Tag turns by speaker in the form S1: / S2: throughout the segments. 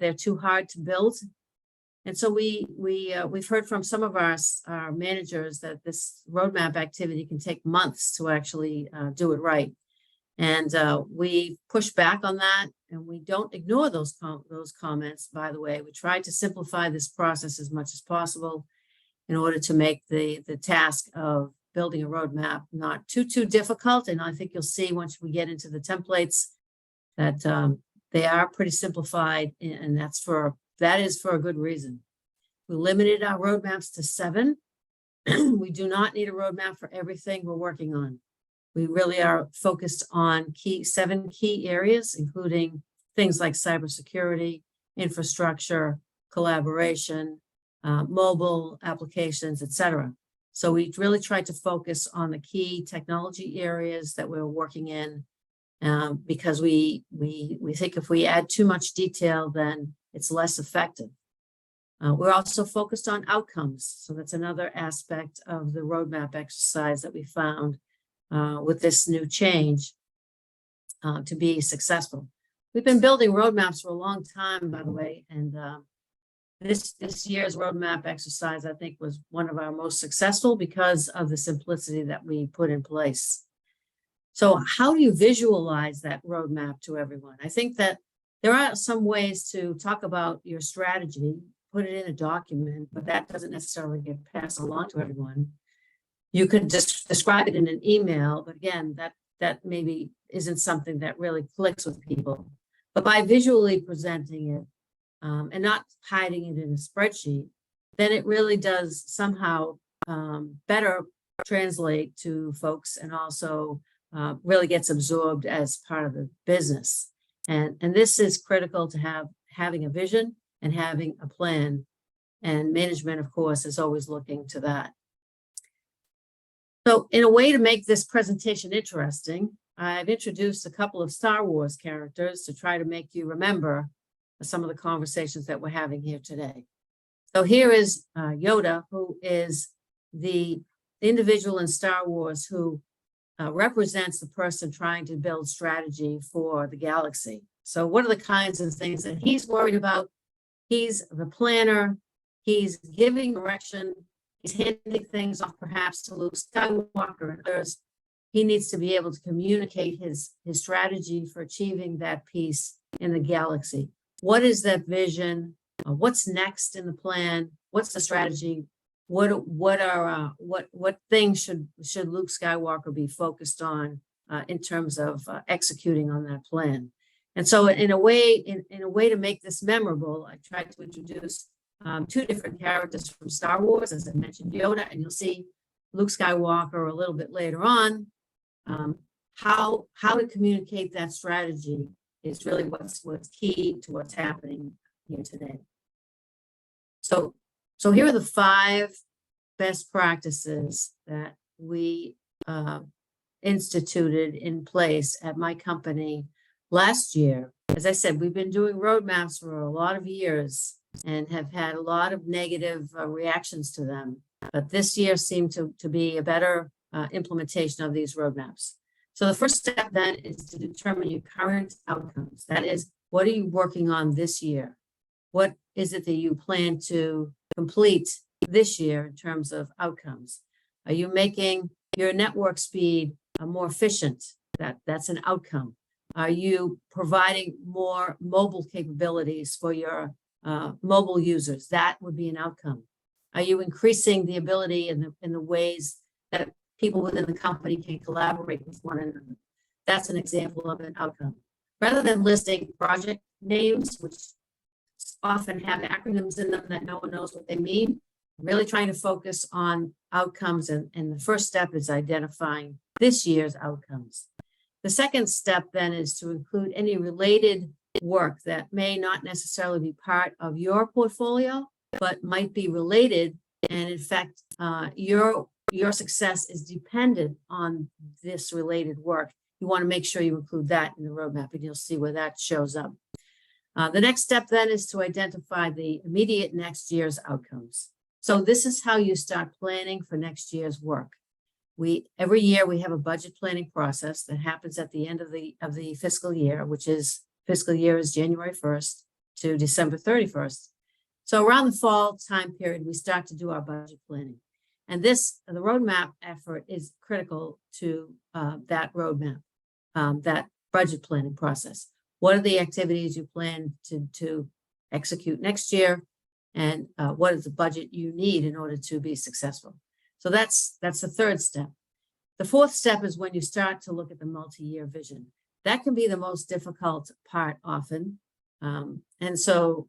S1: they're too hard to build. And so we've heard from some of our managers that this roadmap activity can take months to actually do it right. And we push back on that, and we don't ignore those comments, by the way. We try to simplify this process as much as possible in order to make the task of building a roadmap not too difficult. And I think you'll see once we get into the templates that they are pretty simplified, and that is for a good reason. We limited our roadmaps to 7. We do not need a roadmap for everything we're working on. We really are focused on 7 key areas, including things like cybersecurity, infrastructure, collaboration, mobile applications, etc. So we really tried to focus on the key technology areas that we're working in, because we think if we add too much detail, then it's less effective. We're also focused on outcomes. So that's another aspect of the roadmap exercise that we found with this new change to be successful. We've been building roadmaps for a long time, by the way, and this year's roadmap exercise, I think, was one of our most successful because of the simplicity that we put in place. So how do you visualize that roadmap to everyone? I think that there are some ways to talk about your strategy, put it in a document, but that doesn't necessarily get passed along to everyone. You could just describe it in an email, but again, that maybe isn't something that really clicks with people. But by visually presenting it and not hiding it in a spreadsheet, then it really does somehow better translate to folks, and also really gets absorbed as part of the business. And this is critical to having a vision and having a plan. And management, of course, is always looking to that. So in a way to make this presentation interesting, I've introduced a couple of Star Wars characters to try to make you remember some of the conversations that we're having here today. So here is Yoda, who is the individual in Star Wars who represents the person trying to build strategy for the galaxy. So what are the kinds of things that he's worried about? He's the planner. He's giving direction. He's handing things off perhaps to Luke Skywalker and others. He needs to be able to communicate his strategy for achieving that peace in the galaxy. What is that vision? What's next in the plan? What's the strategy? What things should Luke Skywalker be focused on in terms of executing on that plan? And so in a way to make this memorable, I tried to introduce 2 different characters from Star Wars, as I mentioned, Yoda, and you'll see Luke Skywalker a little bit later on. How to communicate that strategy is really what's key to what's happening here today. So here are the 5 best practices that we instituted in place at my company last year. As I said, we've been doing roadmaps for a lot of years and have had a lot of negative reactions to them. But this year seemed to be a better implementation of these roadmaps. So the first step then is to determine your current outcomes. That is, what are you working on this year? What is it that you plan to complete this year in terms of outcomes? Are you making your network speed more efficient? That's an outcome. Are you providing more mobile capabilities for your mobile users? That would be an outcome. Are you increasing the ability in the ways that people within the company can collaborate with one another? That's an example of an outcome. Rather than listing project names, which often have acronyms in them that no one knows what they mean, really trying to focus on outcomes. And the first step is identifying this year's outcomes. The second step then is to include any related work that may not necessarily be part of your portfolio, but might be related. And in fact, your success is dependent on this related work. You want to make sure you include that in the roadmap, and you'll see where that shows up. The next step then is to identify the immediate next year's outcomes. So this is how you start planning for next year's work. Every year we have a budget planning process that happens at the end of the fiscal year, which is fiscal year is January 1st to December 31st. So around the fall time period, we start to do our budget planning. And the roadmap effort is critical to that roadmap, that budget planning process. What are the activities you plan to execute next year? And what is the budget you need in order to be successful? So that's the third step. The fourth step is when you start to look at the multi-year vision. That can be the most difficult part often. And so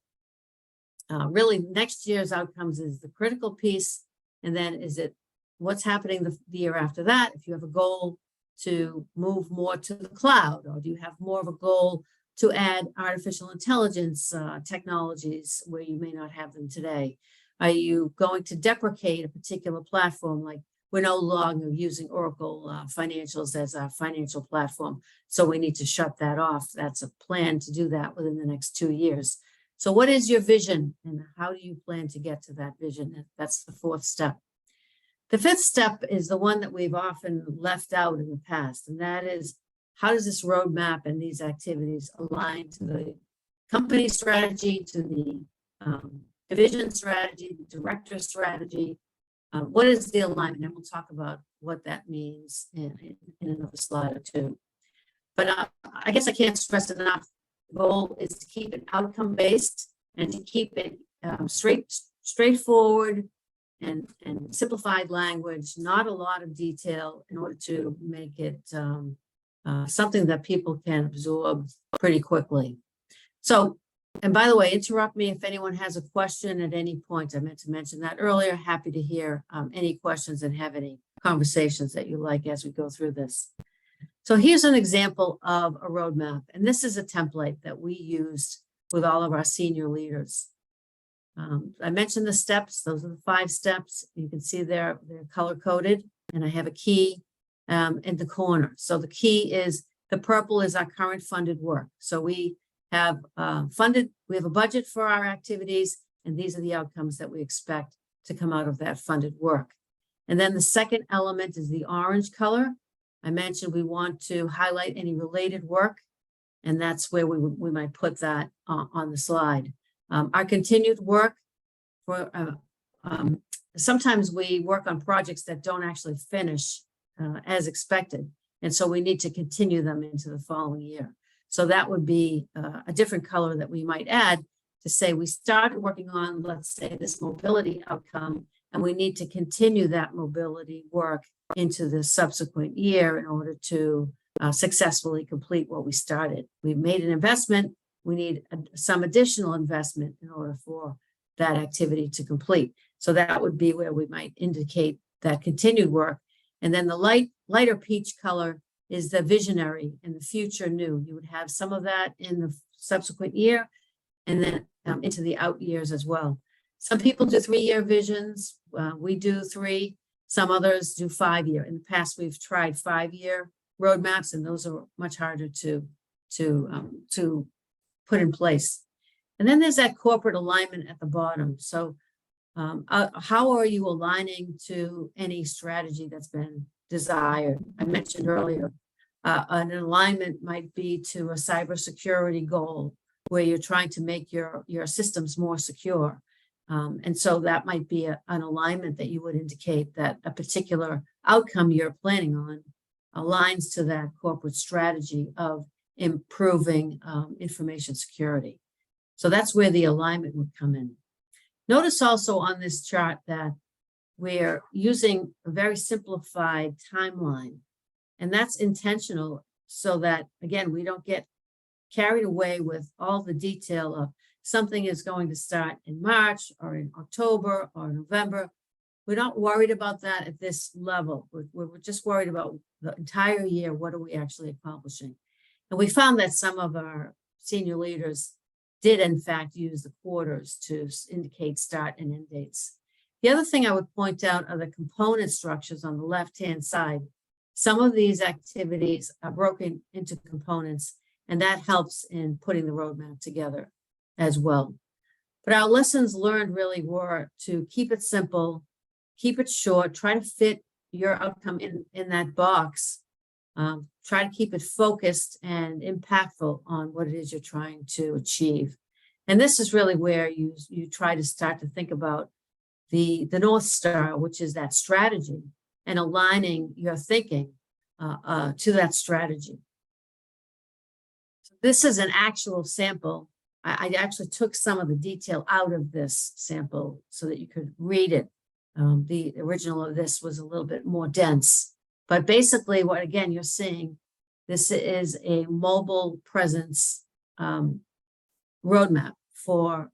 S1: really next year's outcomes is the critical piece. And then is it what's happening the year after that? If you have a goal to move more to the cloud, or do you have more of a goal to add artificial intelligence technologies where you may not have them today? Are you going to deprecate a particular platform? Like we're no longer using Oracle Financials as our financial platform, so we need to shut that off. That's a plan to do that within the next 2 years. So what is your vision and how do you plan to get to that vision? That's the fourth step. The fifth step is the one that we've often left out in the past, and that is how does this roadmap and these activities align to the company strategy, to the division strategy, the director strategy? What is the alignment? And we'll talk about what that means in another slide or two. But I guess I can't stress enough, the goal is to keep it outcome-based and to keep it straightforward and simplified language, not a lot of detail, in order to make it something that people can absorb pretty quickly. So, and by the way, interrupt me if anyone has a question at any point. I meant to mention that earlier. Happy to hear any questions and have any conversations that you like as we go through this. So here's an example of a roadmap, and this is a template that we used with all of our senior leaders. I mentioned the steps. Those are the 5 steps. You can see they're color-coded, and I have a key in the corner. So the key is the purple is our current funded work. So we have we have a budget for our activities, and these are the outcomes that we expect to come out of that funded work. And then the second element is the orange color. I mentioned we want to highlight any related work, and that's where we might put that on the slide. Our continued work, sometimes we work on projects that don't actually finish as expected, and so we need to continue them into the following year. So that would be a different color that we might add to say we started working on, let's say, this mobility outcome, and we need to continue that mobility work into the subsequent year in order to successfully complete what we started. We've made an investment. We need some additional investment in order for that activity to complete. So that would be where we might indicate that continued work. And then the lighter peach color is the visionary and the future new. You would have some of that in the subsequent year and then into the out years as well. Some people do 3-year visions. We do 3. Some others do 5-year. In the past, we've tried 5-year roadmaps, and those are much harder to put in place. And then there's that corporate alignment at the bottom. So how are you aligning to any strategy that's been desired? I mentioned earlier, an alignment might be to a cybersecurity goal where you're trying to make your systems more secure. And so that might be an alignment that you would indicate that a particular outcome you're planning on aligns to that corporate strategy of improving information security. So that's where the alignment would come in. Notice also on this chart that we're using a very simplified timeline, and that's intentional so that, again, we don't get carried away with all the detail of something is going to start in March or in October or November. We're not worried about that at this level. We're just worried about the entire year. What are we actually accomplishing? And we found that some of our senior leaders did, in fact, use the quarters to indicate start and end dates. The other thing I would point out are the component structures on the left-hand side. Some of these activities are broken into components, and that helps in putting the roadmap together as well. But our lessons learned really were to keep it simple, keep it short, try to fit your outcome in that box, try to keep it focused and impactful on what it is you're trying to achieve. And this is really where you try to start to think about the North Star, which is that strategy, and aligning your thinking to that strategy. So this is an actual sample. I actually took some of the detail out of this sample so that you could read it. The original of this was a little bit more dense, but basically what, again, you're seeing, this is a mobile presence roadmap for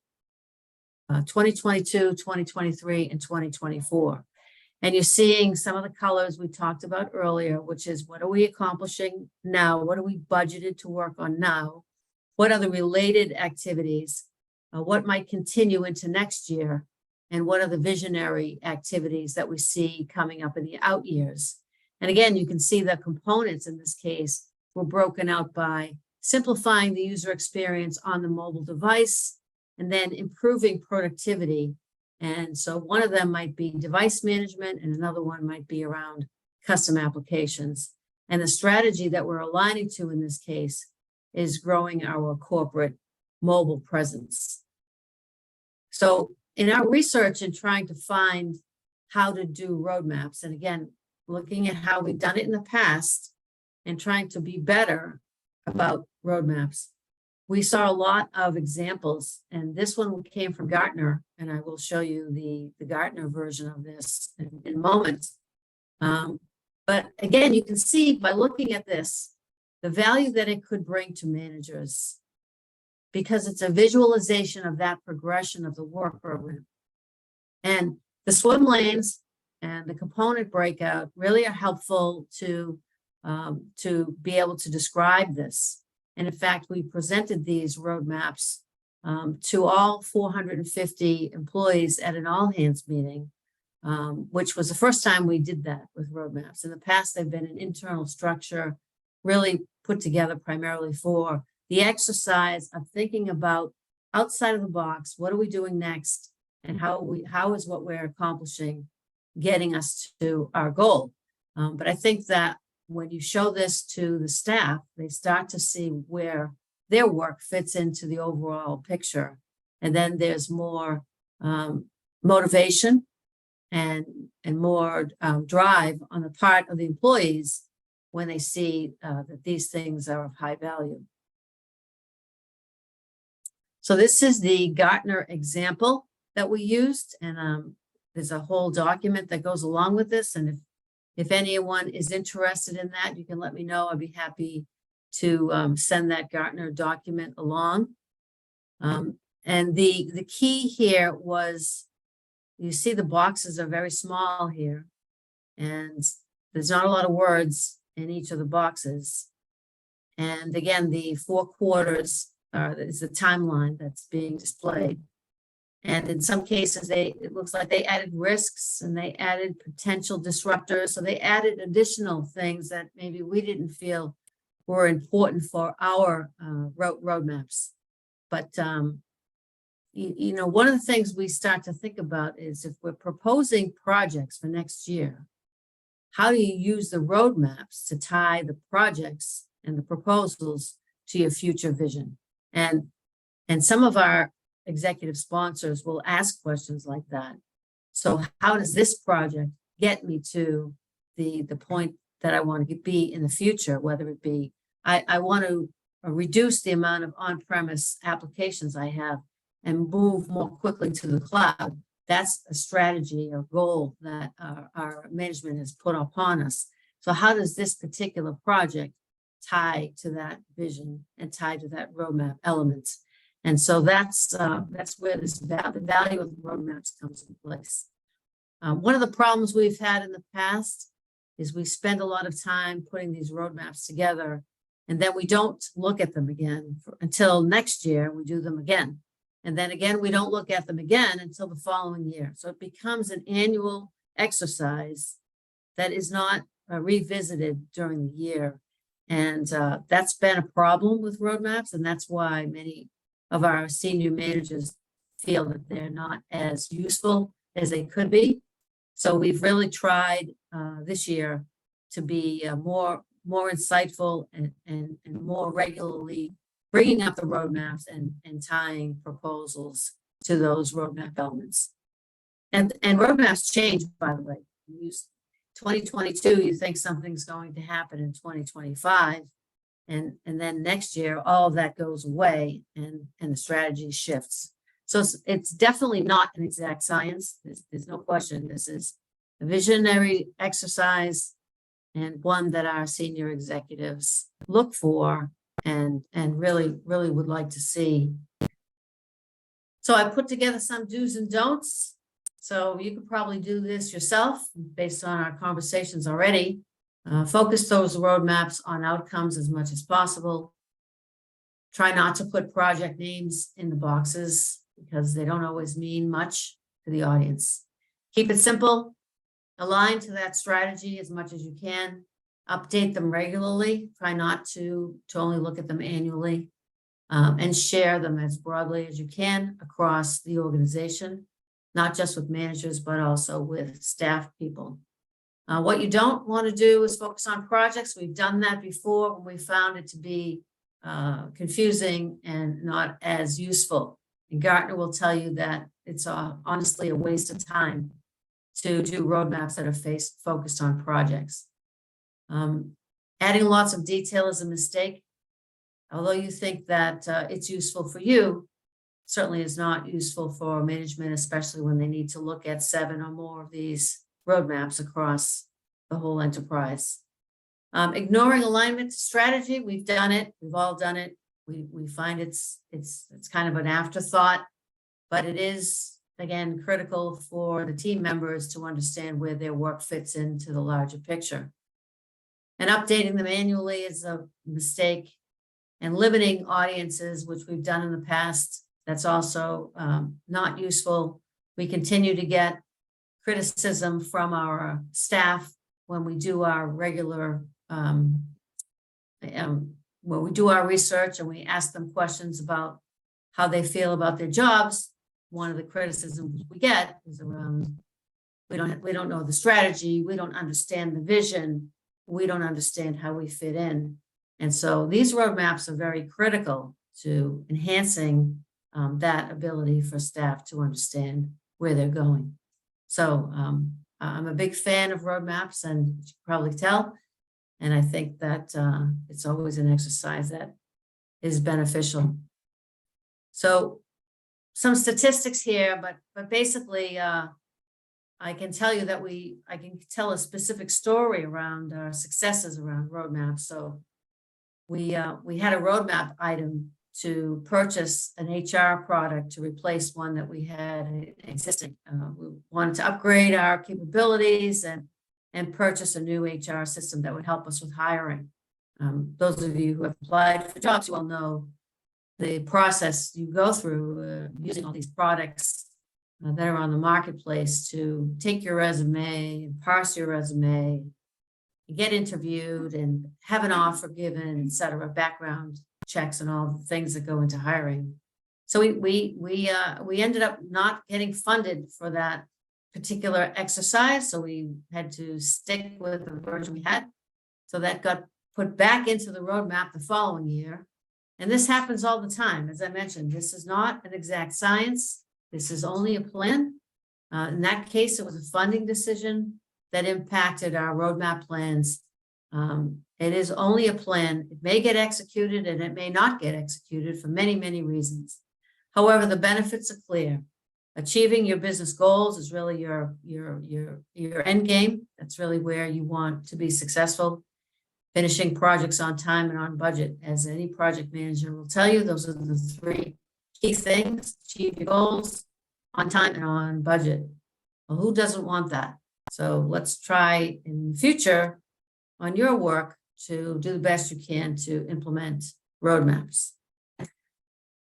S1: 2022, 2023, and 2024. And you're seeing some of the colors we talked about earlier, which is what are we accomplishing now? What are we budgeted to work on now? What are the related activities? What might continue into next year? And what are the visionary activities that we see coming up in the out years? And again, you can see the components in this case were broken out by simplifying the user experience on the mobile device, and then improving productivity. And so one of them might be device management, and another one might be around custom applications. And the strategy that we're aligning to in this case is growing our corporate mobile presence. So in our research and trying to find how to do roadmaps, and again, looking at how we've done it in the past and trying to be better about roadmaps, we saw a lot of examples, and this one came from Gartner, and I will show you the Gartner version of this in moments. But again, you can see by looking at this, the value that it could bring to managers, because it's a visualization of that progression of the work program. And the swim lanes and the component breakout really are helpful to be able to describe this. And in fact, we presented these roadmaps to all 450 employees at an all-hands meeting, which was the first time we did that with roadmaps. In the past, they've been an internal structure, really put together primarily for the exercise of thinking about outside of the box, what are we doing next, and how is what we're accomplishing getting us to our goal. But I think that when you show this to the staff, they start to see where their work fits into the overall picture. And then there's more motivation and more drive on the part of the employees when they see that these things are of high value. So this is the Gartner example that we used, and there's a whole document that goes along with this. And if anyone is interested in that, you can let me know. I'd be happy to send that Gartner document along. And the key here was, you see the boxes are very small here, and there's not a lot of words in each of the boxes. And again, the 4 quarters is the timeline that's being displayed. And in some cases, it looks like they added risks and they added potential disruptors. So they added additional things that maybe we didn't feel were important for our roadmaps. But, you know, one of the things we start to think about is if we're proposing projects for next year, how do you use the roadmaps to tie the projects and the proposals to your future vision? And some of our executive sponsors will ask questions like that. So how does this project get me to the point that I want to be in the future, whether it be, I want to reduce the amount of on-premise applications I have and move more quickly to the cloud. That's a strategy or goal that our management has put upon us. So how does this particular project tie to that vision and tie to that roadmap elements? And so that's where the value of the roadmaps comes into place. One of the problems we've had in the past is we spend a lot of time putting these roadmaps together, and then we don't look at them again until next year. We do them again. And then again, we don't look at them again until the following year. So it becomes an annual exercise that is not revisited during the year. And that's been a problem with roadmaps. And that's why many of our senior managers feel that they're not as useful as they could be. So we've really tried this year to be more insightful and more regularly bringing up the roadmaps and tying proposals to those roadmap elements. And roadmaps change, by the way. 2022, you think something's going to happen in 2025, and then next year, all of that goes away and the strategy shifts. So it's definitely not an exact science. There's no question. This is a visionary exercise, and one that our senior executives look for and really would like to see. So I put together some do's and don'ts. So you could probably do this yourself based on our conversations already. Focus those roadmaps on outcomes as much as possible. Try not to put project names in the boxes because they don't always mean much to the audience. Keep it simple. Align to that strategy as much as you can. Update them regularly. Try not to only look at them annually, and share them as broadly as you can across the organization, not just with managers, but also with staff people. What you don't want to do is focus on projects. We've done that before when we found it to be confusing and not as useful. And Gartner will tell you that it's honestly a waste of time to do roadmaps that are focused on projects. Adding lots of detail is a mistake. Although you think that it's useful for you, certainly is not useful for management, especially when they need to look at 7 or more of these roadmaps across the whole enterprise. Ignoring alignment to strategy, we've done it. We've all done it. We find it's kind of an afterthought, but it is, again, critical for the team members to understand where their work fits into the larger picture. And updating them annually is a mistake. And limiting audiences, which we've done in the past, that's also not useful. We continue to get criticism from our staff when we do our regular, when we do our research and we ask them questions about how they feel about their jobs. One of the criticisms we get is around, we don't know the strategy, we don't understand the vision, we don't understand how we fit in. And so these roadmaps are very critical to enhancing that ability for staff to understand where they're going. So I'm a big fan of roadmaps, and you can probably tell. And I think that it's always an exercise that is beneficial. So some statistics here, but basically I can tell you that I can tell a specific story around our successes around roadmaps. So we had a roadmap item to purchase an HR product to replace one that we had existing. We wanted to upgrade our capabilities and purchase a new HR system that would help us with hiring. Those of you who have applied for jobs, you all know the process you go through using all these products that are on the marketplace to take your resume, parse your resume, get interviewed and have an offer given, et cetera, background checks and all the things that go into hiring. So we ended up not getting funded for that particular exercise. So we had to stick with the version we had. So that got put back into the roadmap the following year. And this happens all the time. As I mentioned, this is not an exact science. This is only a plan. In that case, it was a funding decision that impacted our roadmap plans. It is only a plan. It may get executed and it may not get executed for many, many reasons. However, the benefits are clear. Achieving your business goals is really your end game. That's really where you want to be successful. Finishing projects on time and on budget. As any project manager will tell you, those are the 3 key things: achieve your goals on time and on budget. Well, who doesn't want that? So let's try in the future on your work to do the best you can to implement roadmaps.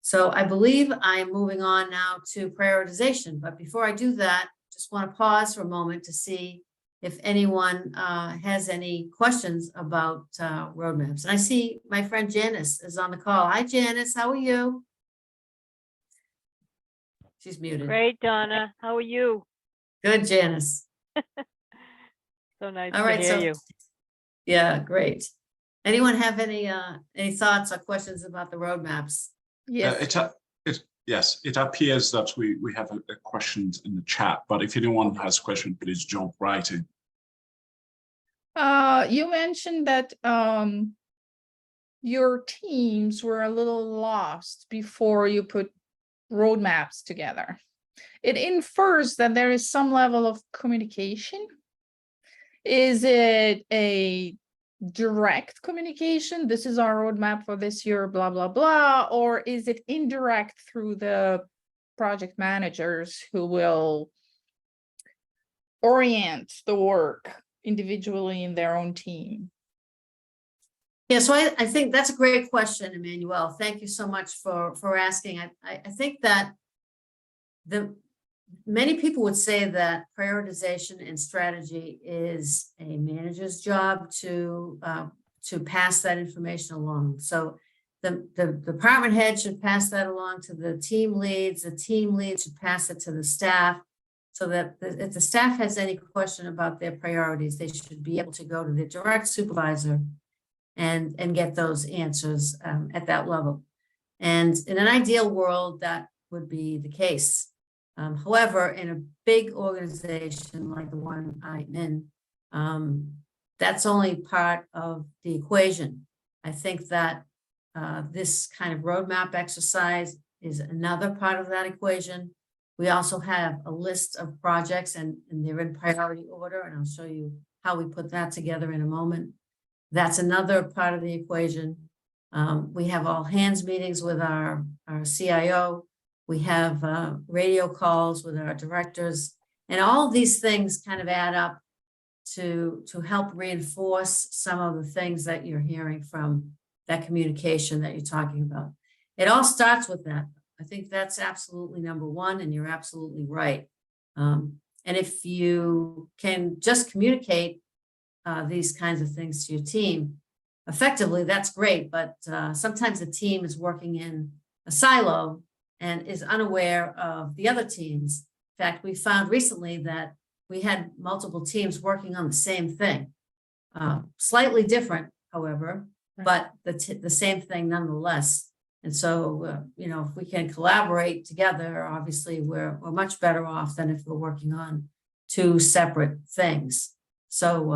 S1: So I believe I'm moving on now to prioritization. But before I do that, just want to pause for a moment to see if anyone has any questions about roadmaps. And I see my friend Janice is on the call. Hi, Janice. How are you? She's muted.
S2: Great, Donna. How are you?
S1: Good, Janice.
S2: So nice
S1: All right,
S2: to hear you.
S1: Yeah, great. Anyone have any thoughts or questions about the roadmaps?
S3: Yes.
S4: It appears that we have a question in the chat, but if anyone has a question, please jump right in.
S3: You mentioned that your teams were a little lost before you put roadmaps together. It infers that there is some level of communication. Is it a direct communication? This is our roadmap for this year, blah, blah, blah. Or is it indirect through the project managers who will orient the work individually in their own team?
S1: Yeah, so I think that's a great question, Emmanuel. Thank you so much for asking. I think that many people would say that prioritization and strategy is a manager's job to pass that information along. So the department head should pass that along to the team leads. The team lead should pass it to the staff, so that if the staff has any question about their priorities, they should be able to go to the direct supervisor and get those answers at that level. And in an ideal world, that would be the case. However, in a big organization like the one I'm in, that's only part of the equation. I think that this kind of roadmap exercise is another part of that equation. We also have a list of projects, and they're in priority order, and I'll show you how we put that together in a moment. That's another part of the equation. We have all hands meetings with our CIO. We have radio calls with our directors, and all of these things kind of add up to help reinforce some of the things that you're hearing from that communication that you're talking about. It all starts with that. I think that's absolutely number one, and you're absolutely right. And if you can just communicate these kinds of things to your team effectively, that's great. But sometimes the team is working in a silo and is unaware of the other teams. In fact, we found recently that we had multiple teams working on the same thing, slightly different, however, but the same thing nonetheless. And so, if we can collaborate together, obviously we're much better off than if we're working on two separate things. So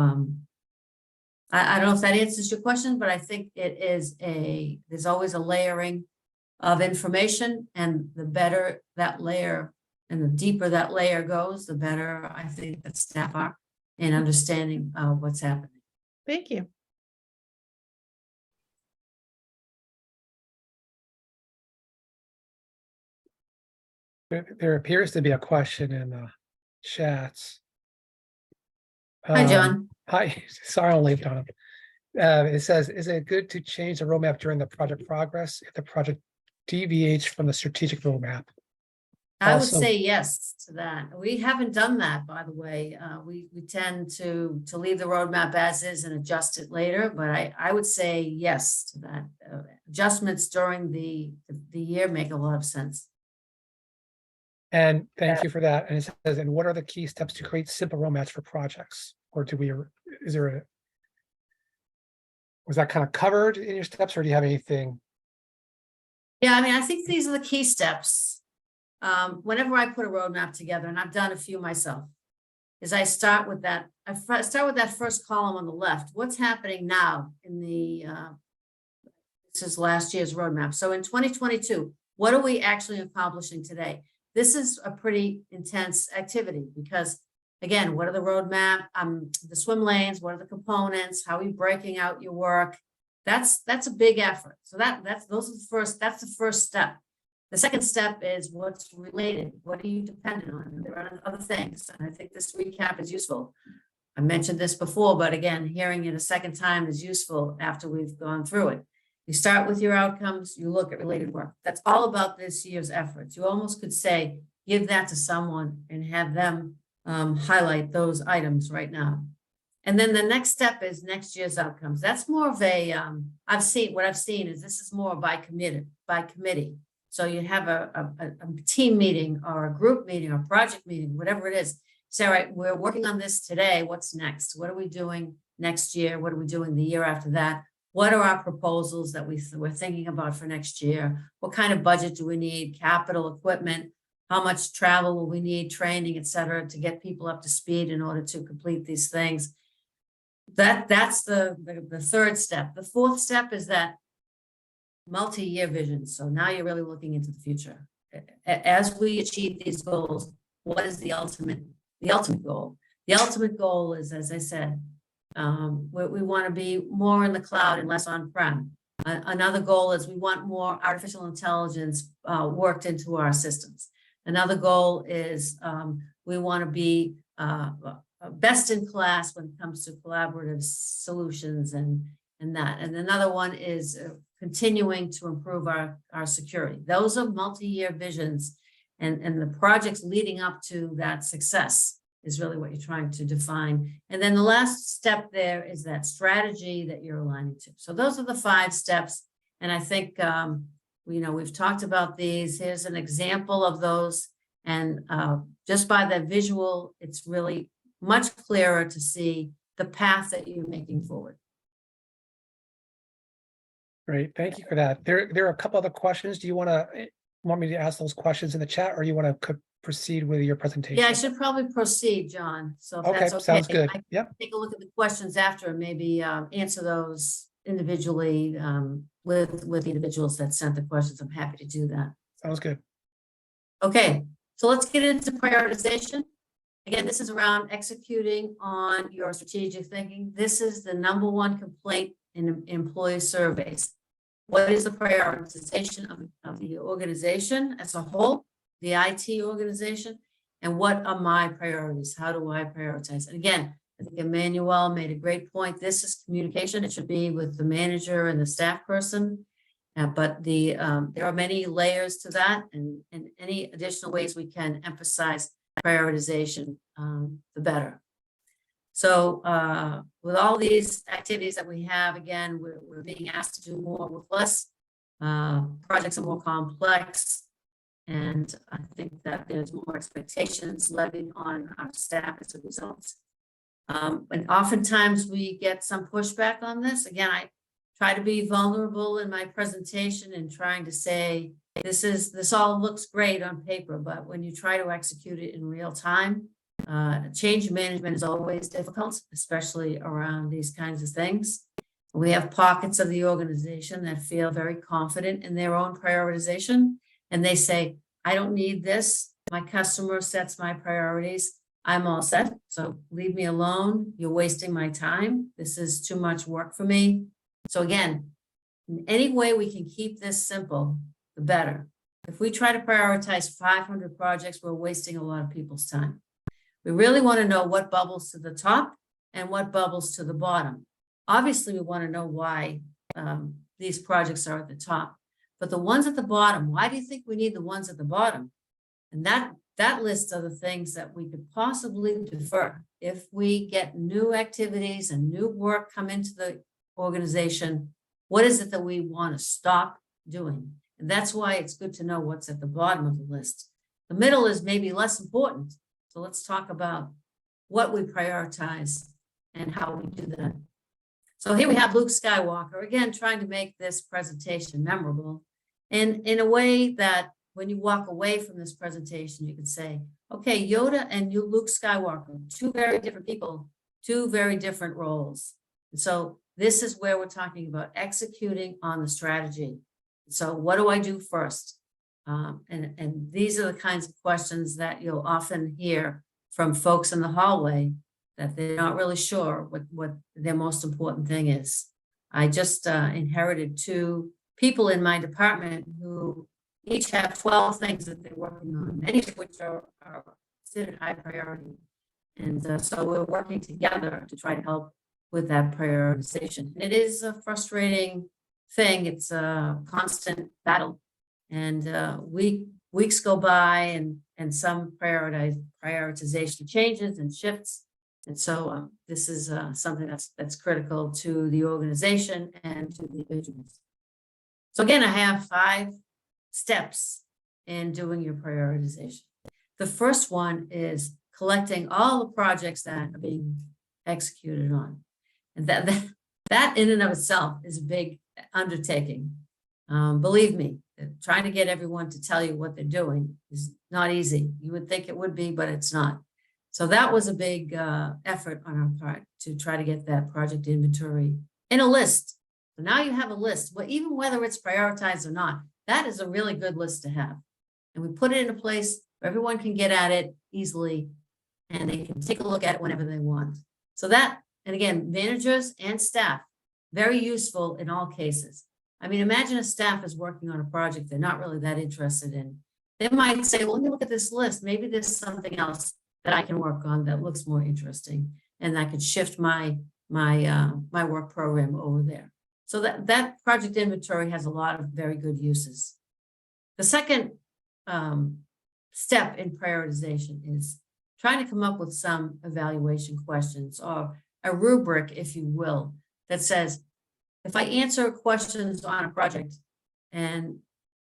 S1: I don't know if that answers your question, but I think it is there's always a layering of information, and the better that layer and the deeper that layer goes, the better I think that staff are in understanding what's happening.
S3: Thank you.
S5: There appears to be a question in the chats.
S1: Hi, John.
S5: Hi, sorry, I'll leave Donna. It says, is it good to change the roadmap during the project progress if the project deviates from the strategic roadmap?
S1: I would
S5: Also-
S1: say yes to that. We haven't done that, by the way. We tend to leave the roadmap as is and adjust it later, but I would say yes to that. Adjustments during the year make a lot of sense.
S5: And thank you for that. And it says, and what are the key steps to create simple roadmaps for projects? Or was that kind of covered in your steps, or do you have anything?
S1: Yeah, I mean, I think these are the key steps. Whenever I put a roadmap together, and I've done a few myself, is I start with that. I start with that first column on the left. What's happening now in this is last year's roadmap. So in 2022, what are we actually accomplishing today? This is a pretty intense activity because, again, what are the roadmap, the swim lanes, what are the components, how are you breaking out your work? That's a big effort. So that's the first step. The second step is what's related. What are you dependent on? There are other things. And I think this recap is useful. I mentioned this before, but again, hearing it a second time is useful after we've gone through it. You start with your outcomes, you look at related work. That's all about this year's efforts. You almost could say, give that to someone and have them highlight those items right now. And then the next step is next year's outcomes. That's more of a, I've seen is this is more by committee. So you have a team meeting or a group meeting or project meeting, whatever it is. Say, all right, we're working on this today. What's next? What are we doing next year? What are we doing the year after that? what are our proposals that we're thinking about for next year? What kind of budget do we need? Capital, equipment, how much travel will we need, training, et cetera, to get people up to speed in order to complete these things. That's the third step. The fourth step is that multi-year vision. So now you're really looking into the future. As we achieve these goals, what is the ultimate goal? The ultimate goal is, as I said, we want to be more in the cloud and less on-prem. Another goal is we want more artificial intelligence worked into our systems. Another goal is we want to be best in class when it comes to collaborative solutions and that. And another one is continuing to improve our security. Those are multi-year visions, and the projects leading up to that success is really what you're trying to define. And then the last step there is that strategy that you're aligning to. So those are the 5 steps. And I think, we've talked about these. Here's an example of those. And just by the visual, it's really much clearer to see the path that you're making forward.
S5: Great, thank you for that. There are a couple other questions. Do you want me to ask those questions in the chat, or you want to proceed with your presentation?
S1: Yeah, I should probably proceed, John. So if
S5: Okay,
S1: that's okay.
S5: sounds good.
S1: I can
S5: Yep,
S1: take a look at the questions after and maybe answer those individually with the individuals that sent the questions. I'm happy to do that.
S5: sounds good.
S1: Okay, so let's get into prioritization. Again, this is around executing on your strategic thinking. This is the #1 complaint in employee surveys. What is the prioritization of the organization as a whole, the IT organization, and what are my priorities? How do I prioritize? And again, I think Emmanuel made a great point. This is communication. It should be with the manager and the staff person. But there are many layers to that, and any additional ways we can emphasize prioritization, the better. So with all these activities that we have, again, we're being asked to do more with less. Projects are more complex, and I think that there's more expectations levied on our staff as a result. And oftentimes we get some pushback on this. Again, I try to be vulnerable in my presentation and trying to say, this all looks great on paper, but when you try to execute it in real time, change management is always difficult, especially around these kinds of things. We have pockets of the organization that feel very confident in their own prioritization, and they say, I don't need this. My customer sets my priorities. I'm all set, so leave me alone. You're wasting my time. This is too much work for me. So again, in any way we can keep this simple, the better. If we try to prioritize 500 projects, we're wasting a lot of people's time. We really want to know what bubbles to the top and what bubbles to the bottom. Obviously, we want to know why these projects are at the top, but the ones at the bottom, why do you think we need the ones at the bottom? And that list of the things that we could possibly defer if we get new activities and new work come into the organization. What is it that we want to stop doing? And that's why it's good to know what's at the bottom of the list. The middle is maybe less important. So let's talk about what we prioritize and how we do that. So here we have Luke Skywalker, again, trying to make this presentation memorable, and in a way that when you walk away from this presentation, you can say, okay, Yoda and you, Luke Skywalker, 2 very different people, 2 very different roles. And so this is where we're talking about executing on the strategy. So what do I do first? And these are the kinds of questions that you'll often hear from folks in the hallway, that they're not really sure what their most important thing is. I just inherited 2 people in my department who each have 12 things that they're working on, many of which are considered high priority. And so we're working together to try to help with that prioritization. And it is a frustrating thing. It's a constant battle. And weeks go by and some prioritization changes and shifts. And so this is something that's critical to the organization and to the individuals. So again, I have 5 steps in doing your prioritization. The first one is collecting all the projects that are being executed on. And That in and of itself is a big undertaking. Believe me, trying to get everyone to tell you what they're doing is not easy. You would think it would be, but it's not. So that was a big effort on our part to try to get that project inventory in a list. So now you have a list, well, even whether it's prioritized or not, that is a really good list to have. And we put it in a place where everyone can get at it easily and they can take a look at it whenever they want. So that, and again, managers and staff, very useful in all cases. I mean, imagine a staff is working on a project they're not really that interested in. They might say, well, let me look at this list. Maybe there's something else that I can work on that looks more interesting. And I could shift my work program over there. So that project inventory has a lot of very good uses. The second step in prioritization is trying to come up with some evaluation questions or a rubric, if you will, that says, if I answer questions on a project and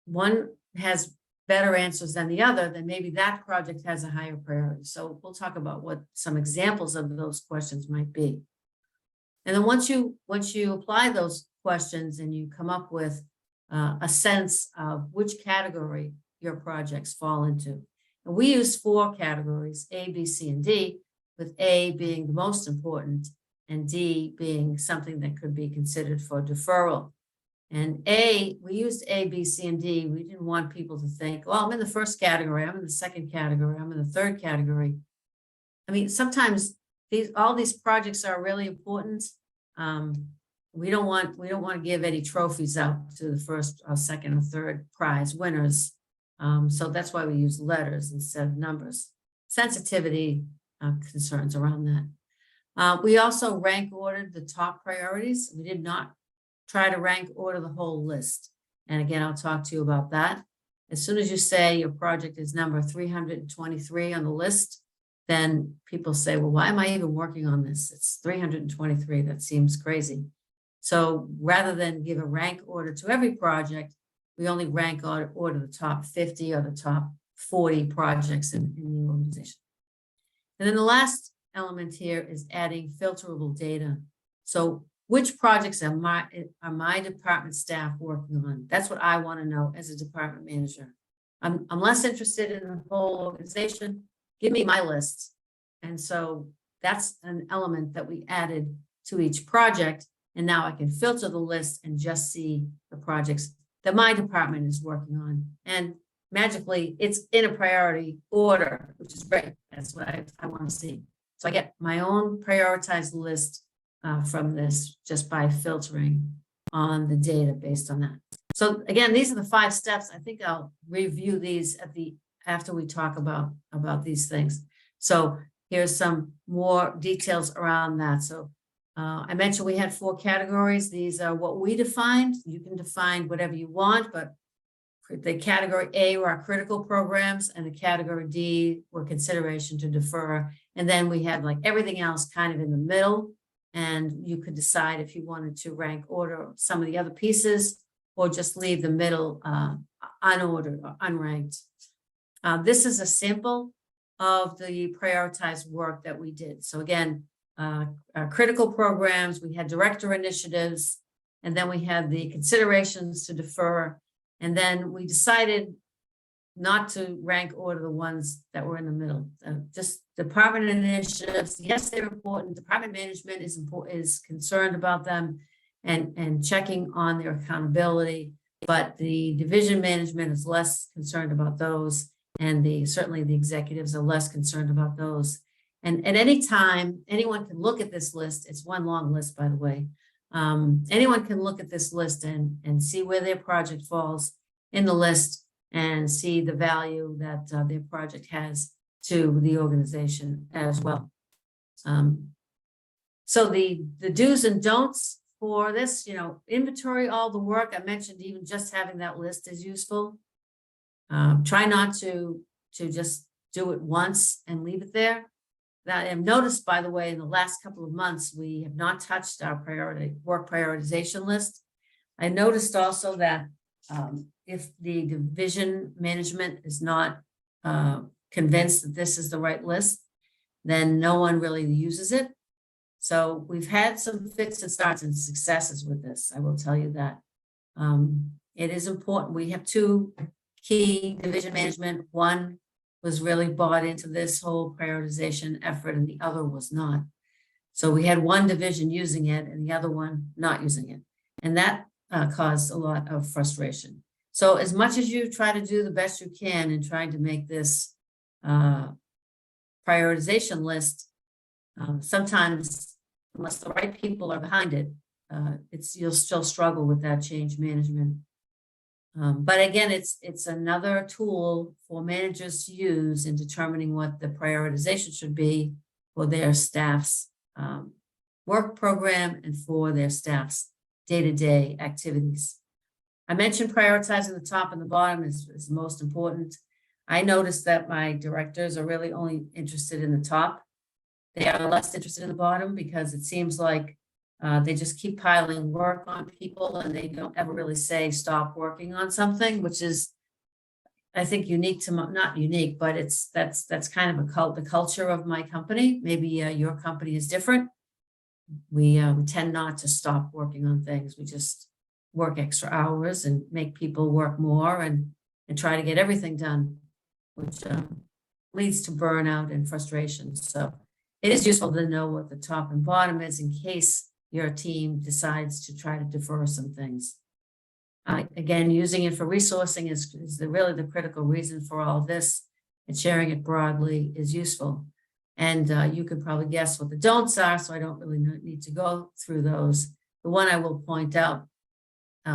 S1: one has better answers than the other, then maybe that project has a higher priority. So we'll talk about what some examples of those questions might be. And then once you apply those questions and you come up with a sense of which category your projects fall into. And we use 4 categories, A, B, C, and D, with A being the most important and D being something that could be considered for deferral. And A, we used A, B, C, and D. We didn't want people to think, well, I'm in the first category, I'm in the second category, I'm in the third category. I mean, sometimes all these projects are really important. We don't want to give any trophies out to the first or second or third prize winners. So that's why we use letters instead of numbers. Sensitivity concerns around that. We also rank ordered the top priorities. We did not try to rank order the whole list. And again, I'll talk to you about that. As soon as you say your project is number 323 on the list, then people say, well, why am I even working on this? It's 323. That seems crazy. So rather than give a rank order to every project, we only rank order the top 50 or the top 40 projects in the organization. And then the last element here is adding filterable data. So which projects are my department staff working on? That's what I want to know as a department manager. I'm less interested in the whole organization. Give me my list. And so that's an element that we added to each project. And now I can filter the list and just see the projects that my department is working on. And magically, it's in a priority order, which is great. That's what I want to see. So I get my own prioritized list from this just by filtering on the data based on that. So again, these are the 5 steps. I think I'll review these after we talk about these things. So here's some more details around that. So I mentioned we had 4 categories. These are what we defined. You can define whatever you want, but the category A were our critical programs and the category D were consideration to defer. And then we had like everything else kind of in the middle. And you could decide if you wanted to rank order some of the other pieces or just leave the middle unordered or unranked. This is a sample of the prioritized work that we did. So again, critical programs, we had director initiatives, and then we had the considerations to defer. And then we decided not to rank order the ones that were in the middle. Just department initiatives, yes, they're important. Department management is concerned about them and checking on their accountability, but the division management is less concerned about those, and certainly the executives are less concerned about those. And at any time, anyone can look at this list. It's one long list, by the way. Anyone can look at this list and see where their project falls in the list and see the value that their project has to the organization as well. So the do's and don'ts for this, inventory all the work. I mentioned even just having that list is useful. Try not to just do it once and leave it there. That I have noticed, by the way, in the last couple of months, we have not touched our work prioritization list. I noticed also that if the division management is not convinced that this is the right list, then no one really uses it. So we've had some fits and starts and successes with this. I will tell you that. It is important. We have two key division management. One was really bought into this whole prioritization effort and the other was not. So we had one division using it and the other one not using it. And that caused a lot of frustration. So as much as you try to do the best you can in trying to make this prioritization list, sometimes unless the right people are behind it, you'll still struggle with that change management. But again, it's another tool for managers to use in determining what the prioritization should be for their staff's work program and for their staff's day-to-day activities. I mentioned prioritizing the top and the bottom is most important. I noticed that my directors are really only interested in the top. They are less interested in the bottom because it seems like they just keep piling work on people and they don't ever really say stop working on something, which is, I think, unique to not unique, but that's kind of the culture of my company. Maybe your company is different. We tend not to stop working on things. We just work extra hours and make people work more and try to get everything done, which leads to burnout and frustration. So it is useful to know what the top and bottom is in case your team decides to try to defer some things. Again, using it for resourcing is really the critical reason for all this, and sharing it broadly is useful. And you could probably guess what the don'ts are, so I don't really need to go through those. The one I will point out,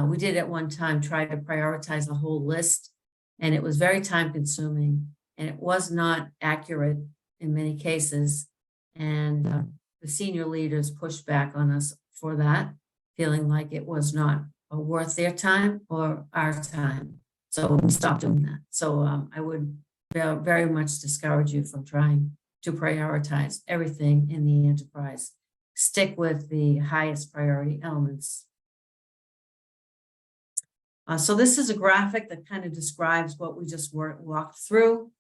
S1: we did at one time try to prioritize a whole list, and it was very time consuming, and it was not accurate in many cases. And the senior leaders pushed back on us for that, feeling like it was not worth their time or our time. So we stopped doing that. So I would very much discourage you from trying to prioritize everything in the enterprise. Stick with the highest priority elements. So this is a graphic that kind of describes what we just walked through.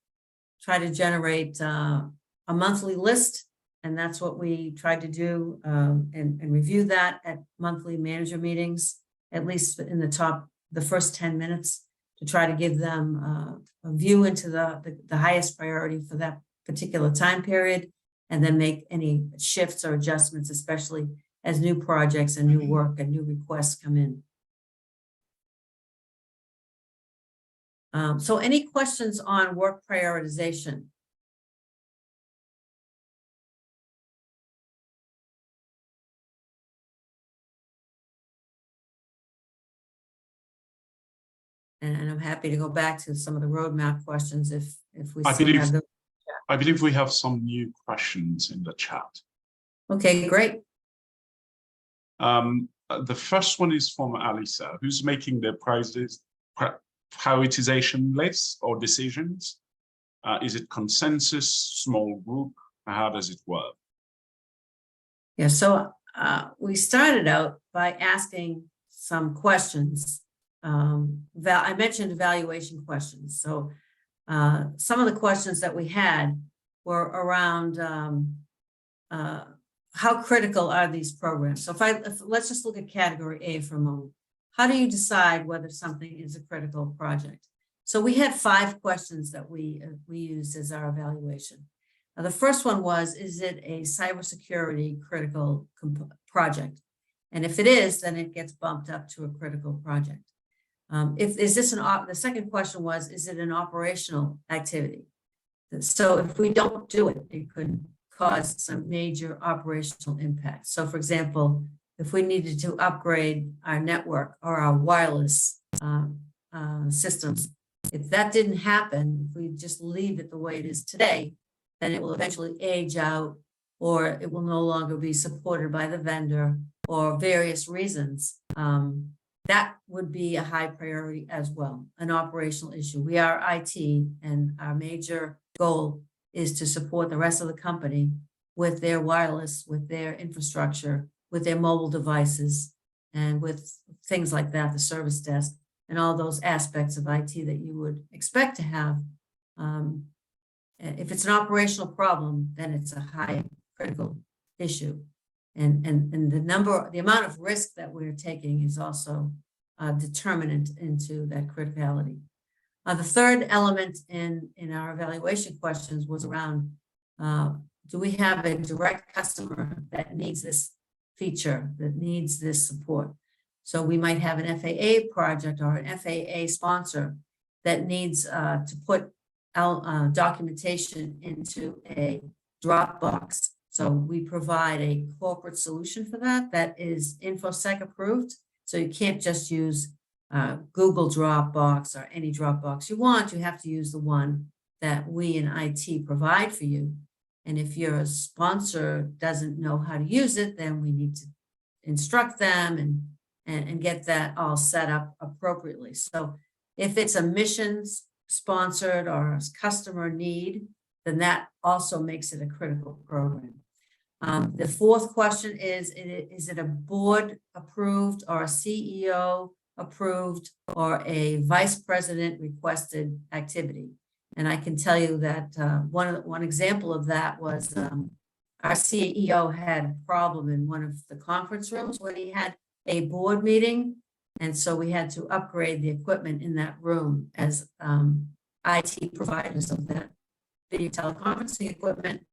S1: Try to generate a monthly list, and that's what we tried to do and review that at monthly manager meetings, at least in the first 10 minutes, to try to give them a view into the highest priority for that particular time period, and then make any shifts or adjustments, especially as new projects and new work and new requests come in. So any questions on work prioritization? And I'm happy to go back to some of the roadmap questions if we still have them.
S4: I believe we have some new questions in the chat.
S1: Okay, great.
S4: The first one is from Alisa, who's making the prioritization lists or decisions. Is it consensus, small group? How does it work?
S1: Yeah, so we started out by asking some questions. I mentioned evaluation questions. So some of the questions that we had were around how critical are these programs? So let's just look at category A for a moment. How do you decide whether something is a critical project? So we had 5 questions that we used as our evaluation. The first one was, is it a cybersecurity critical project? And if it is, then it gets bumped up to a critical project. The second question was, is it an operational activity? So if we don't do it, it could cause some major operational impact. So for example, if we needed to upgrade our network or our wireless systems, if that didn't happen, if we just leave it the way it is today, then it will eventually age out, or it will no longer be supported by the vendor or various reasons. That would be a high priority as well, an operational issue. We are IT, and our major goal is to support the rest of the company with their wireless, with their infrastructure, with their mobile devices, and with things like that, the service desk, and all those aspects of IT that you would expect to have. If it's an operational problem, then it's a high critical issue. And the amount of risk that we're taking is also determinant into that criticality. The third element in our evaluation questions was around, do we have a direct customer that needs this feature, that needs this support? So we might have an FAA project or an FAA sponsor that needs to put out documentation into a Dropbox. So we provide a corporate solution for that that is InfoSec approved. So you can't just use Google Dropbox or any Dropbox you want. You have to use the one that we in IT provide for you. And if your sponsor doesn't know how to use it, then we need to instruct them and get that all set up appropriately. So if it's a missions sponsored or a customer need, then that also makes it a critical program. The fourth question is it a board approved or a CEO approved or a vice president requested activity? And I can tell you that one example of that was our CEO had a problem in one of the conference rooms when he had a board meeting. And so we had to upgrade the equipment in that room as IT providers of that video teleconferencing equipment,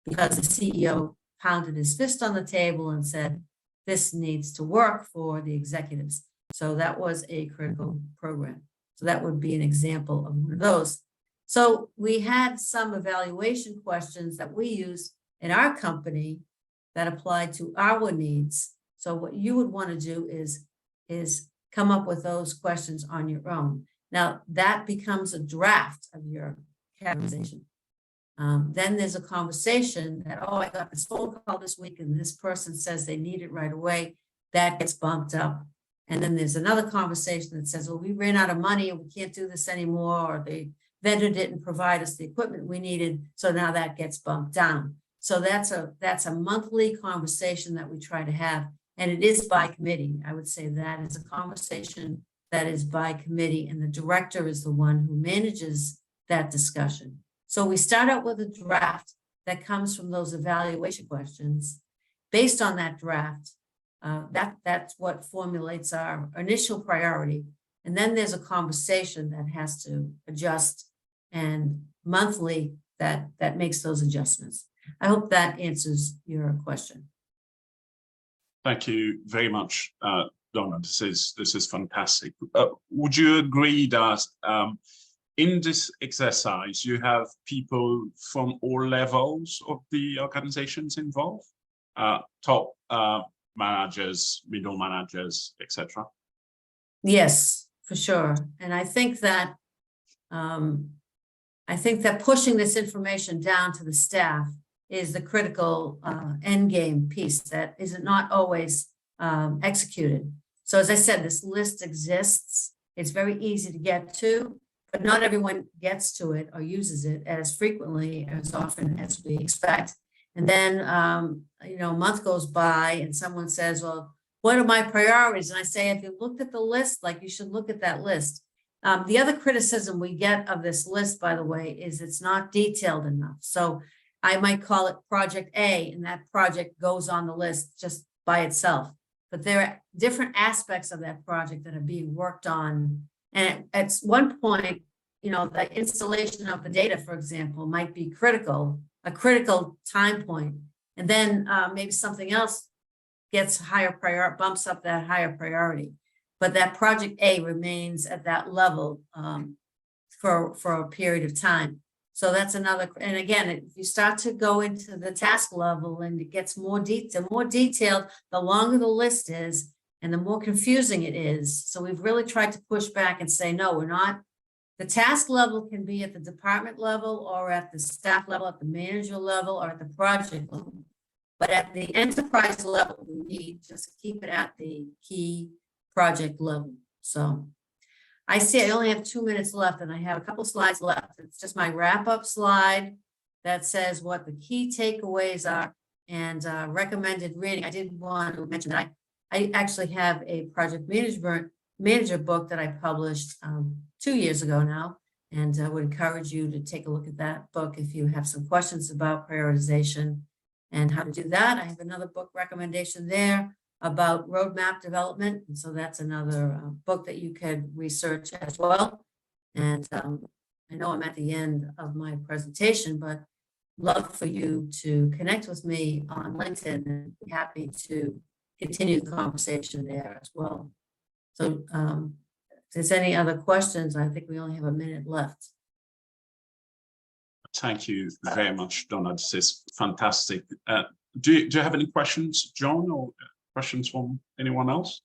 S1: because the CEO pounded his fist on the table and said, this needs to work for the executives. So that was a critical program. So that would be an example of one of those. So we had some evaluation questions that we use in our company that applied to our needs. So what you would want to do is come up with those questions on your own. Now that becomes a draft of your categorization. Then there's a conversation that, oh, I got this phone call this week and this person says they need it right away. That gets bumped up. And then there's another conversation that says, well, we ran out of money and we can't do this anymore, or the vendor didn't provide us the equipment we needed. So now that gets bumped down. So that's a monthly conversation that we try to have. And it is by committee. I would say that is a conversation that is by committee, and the director is the one who manages that discussion. So we start out with a draft that comes from those evaluation questions. Based on that draft, that's what formulates our initial priority. And then there's a conversation that has to adjust, and monthly that makes those adjustments. I hope that answers your question.
S4: Thank you very much, Donna. This is fantastic. Would you agree that in this exercise, you have people from all levels of the organizations involved, top managers, middle managers, etc.?
S1: Yes, for sure. And I think that pushing this information down to the staff is the critical end game piece that is not always executed. So as I said, this list exists. It's very easy to get to, but not everyone gets to it or uses it as frequently, as often as we expect. And then, a month goes by and someone says, well, what are my priorities? And I say, if you looked at the list, like you should look at that list. The other criticism we get of this list, by the way, is it's not detailed enough. So I might call it Project A, and that project goes on the list just by itself. But there are different aspects of that project that are being worked on. And at one point, the installation of the data, for example, might be a critical time point. And then maybe something else gets bumps up that higher priority. But that Project A remains at that level for a period of time. So that's another, and again, if you start to go into the task level and it gets more detailed, the longer the list is and the more confusing it is. So we've really tried to push back and say, no, we're not. The task level can be at the department level or at the staff level, at the manager level, or at the project level. But at the enterprise level, we need just to keep it at the key project level. So I see I only have 2 minutes left and I have a couple slides left. It's just my wrap-up slide that says what the key takeaways are and recommended reading. I did want to mention that I actually have a project manager book that I published 2 years ago now, and I would encourage you to take a look at that book if you have some questions about prioritization. and how to do that. I have another book recommendation there about roadmap development. And so that's another book that you could research as well. And I know I'm at the end of my presentation, but love for you to connect with me on LinkedIn and be happy to continue the conversation there as well. So if there's any other questions, I think we only have a minute left.
S4: Thank you very much, Donna. This is fantastic. Do you have any questions, John, or questions from anyone else?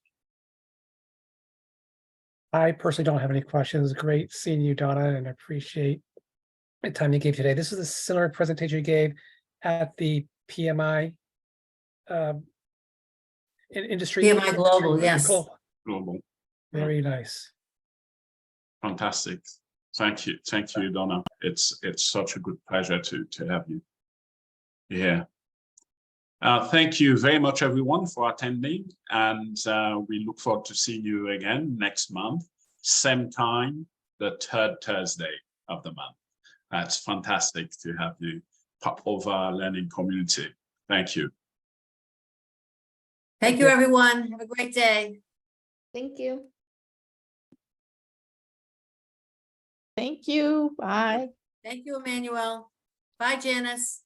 S5: I personally don't have any questions. Great seeing you, Donna, and I appreciate the time you gave today. This is a similar presentation you gave at the PMI industry.
S1: PMI Global, yes.
S4: Global.
S5: Very nice.
S4: Fantastic. Thank you, Donna. It's such a good pleasure to have you here. Thank you very much, everyone, for attending, and we look forward to seeing you again next month, same time, the third Thursday of the month. That's fantastic to have you part of our learning community. Thank you.
S1: Thank you, everyone. Have a great day.
S3: Thank you. Thank you. Bye.
S1: Thank you, Emmanuel. Bye, Janice.